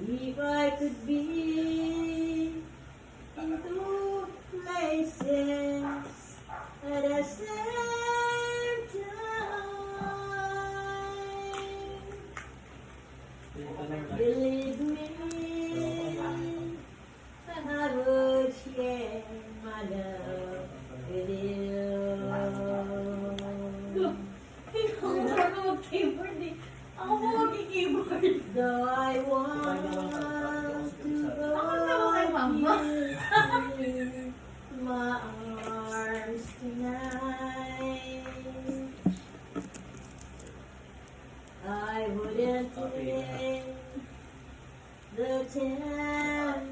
If I could be in two places at the same time, believe me, I would share my love with you. Ikaw marunong mag-keyboard eh. Ako po mag-keyboard. Though I want to go kay Mama. in my arms tonight, I wouldn't take the chance